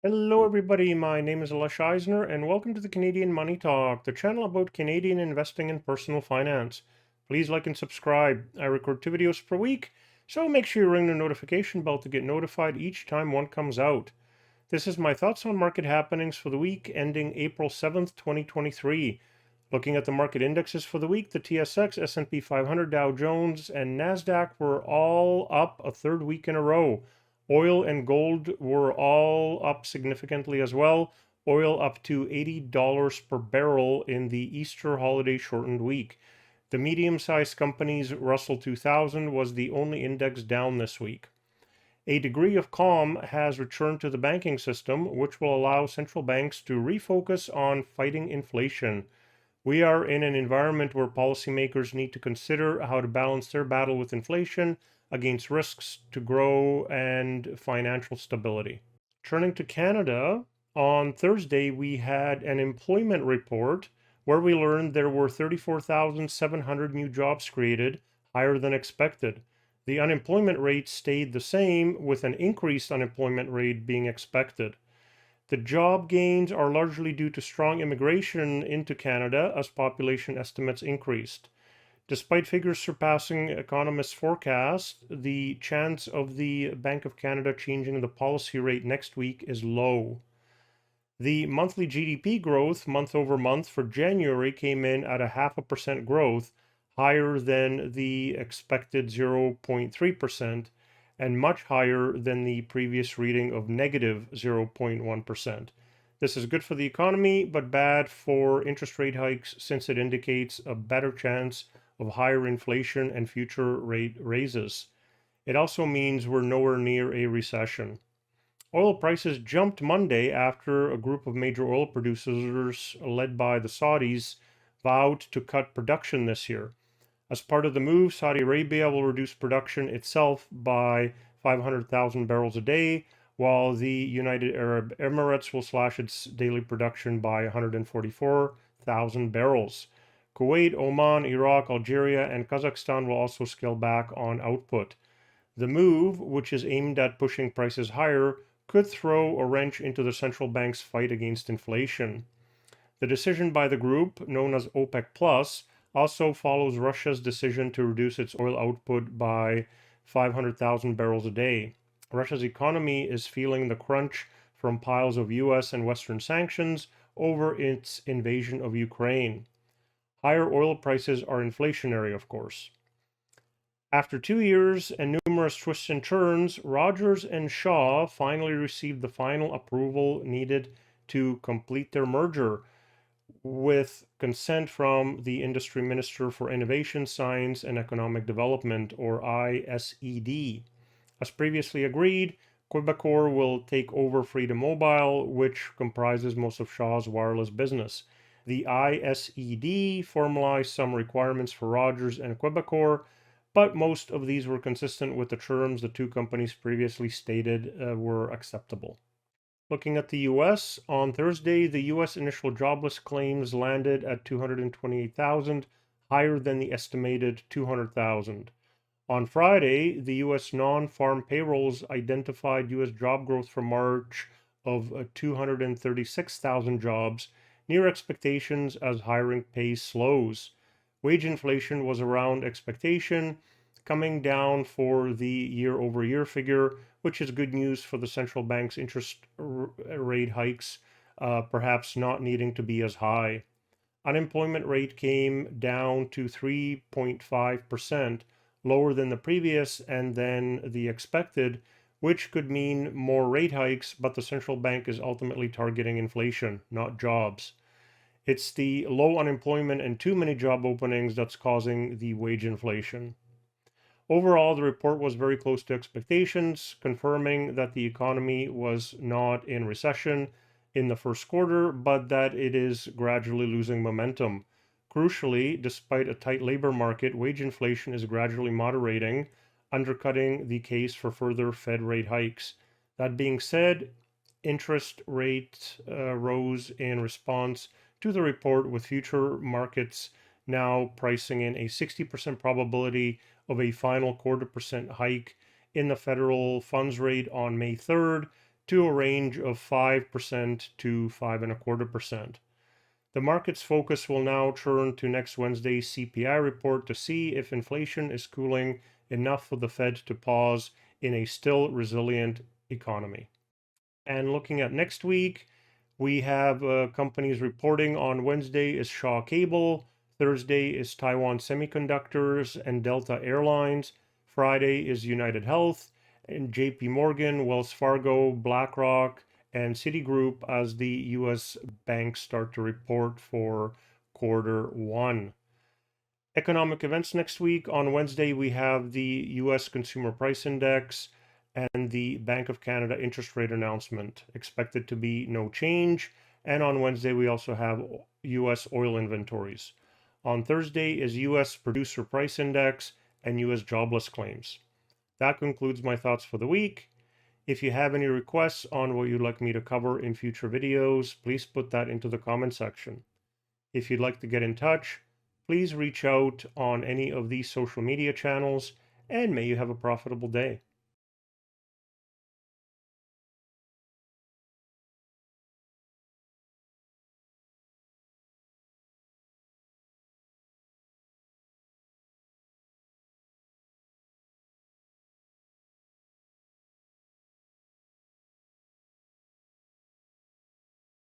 Hello, everybody. My name is Alesh Eisner, and welcome to the Canadian Money Talk, the channel about Canadian investing and personal finance. Please like and subscribe. I record 2 videos per week, so make sure you ring the notification bell to get notified each time one comes out. This is my thoughts on market happenings for the week ending April 7th, 2023. Looking at the market indexes for the week, the TSX, S&P 500, Dow Jones, and Nasdaq were all up a third week in a row. Oil and gold were all up significantly as well. Oil up to $80 per barrel in the Easter holiday shortened week. The medium-sized companies Russell 2000 was the only index down this week. A degree of calm has returned to the banking system, which will allow central banks to refocus on fighting inflation. We are in an environment where policymakers need to consider how to balance their battle with inflation against risks to grow and financial stability. Turning to Canada, on Thursday we had an employment report where we learned there were 34,700 new jobs created, higher than expected. The unemployment rate stayed the same, with an increased unemployment rate being expected. The job gains are largely due to strong immigration into Canada as population estimates increased. Despite figures surpassing economists' forecasts, the chance of the Bank of Canada changing the policy rate next week is low. The monthly GDP growth month over month for January came in at a 0.5% growth, higher than the expected 0.3%, and much higher than the previous reading of negative 0.1%. This is good for the economy, but bad for interest rate hikes since it indicates a better chance of higher inflation and future rate raises. It also means we're nowhere near a recession. Oil prices jumped Monday after a group of major oil producers, led by the Saudis, vowed to cut production this year. As part of the move, Saudi Arabia will reduce production itself by 500,000 barrels a day, while the United Arab Emirates will slash its daily production by 144,000 barrels. Kuwait, Oman, Iraq, Algeria, and Kazakhstan will also scale back on output. The move, which is aimed at pushing prices higher, could throw a wrench into the central bank's fight against inflation. The decision by the group, known as OPEC Plus, also follows Russia's decision to reduce its oil output by 500,000 barrels a day. Russia's economy is feeling the crunch from piles of US and Western sanctions over its invasion of Ukraine. Higher oil prices are inflationary, of course. After 2 years and numerous twists and turns, Rogers and Shaw finally received the final approval needed to complete their merger, with consent from the Industry Minister for Innovation, Science and Economic Development, or ISED. As previously agreed, Quebecor will take over Freedom Mobile, which comprises most of Shaw's wireless business. The ISED formalized some requirements for Rogers and Quebecor, but most of these were consistent with the terms the two companies previously stated were acceptable. Looking at the US, on Thursday, the US initial jobless claims landed at 228,000, higher than the estimated 200,000. On Friday, the US non-farm payrolls identified US job growth for March of 236,000 jobs, near expectations as hiring pace slows. Wage inflation was around expectation, coming down for the year-over-year figure, which is good news for the central bank's interest rate hikes, perhaps not needing to be as high. Unemployment rate came down to 3.5%, lower than the previous and than the expected, which could mean more rate hikes, but the central bank is ultimately targeting inflation, not jobs. It's the low unemployment and too many job openings that's causing the wage inflation. Overall, the report was very close to expectations, confirming that the economy was not in recession in the first quarter, but that it is gradually losing momentum. Crucially, despite a tight labor market, wage inflation is gradually moderating, undercutting the case for further Fed rate hikes. That being said, interest rates rose in response to the report, with future markets now pricing in a 60% probability of a final 0.25% hike in the federal funds rate on May 3rd, to a range of 5% to 5.25%. The market's focus will now turn to next Wednesday's CPI report to see if inflation is cooling enough for the Fed to pause in a still resilient economy. And looking at next week, we have companies reporting. On Wednesday is Shaw Cable, Thursday is Taiwan Semiconductors and Delta Airlines, Friday is United Health, and JP Morgan, Wells Fargo, BlackRock, and Citigroup as the US banks start to report for Q1. Economic events next week. On Wednesday, we have the US Consumer Price Index and the Bank of Canada interest rate announcement, expected to be no change. And on Wednesday, we also have US oil inventories. On Thursday is US Producer Price Index and US jobless claims. That concludes my thoughts for the week. If you have any requests on what you'd like me to cover in future videos, please put that into the comment section. If you'd like to get in touch, please reach out on any of these social media channels, and may you have a profitable day.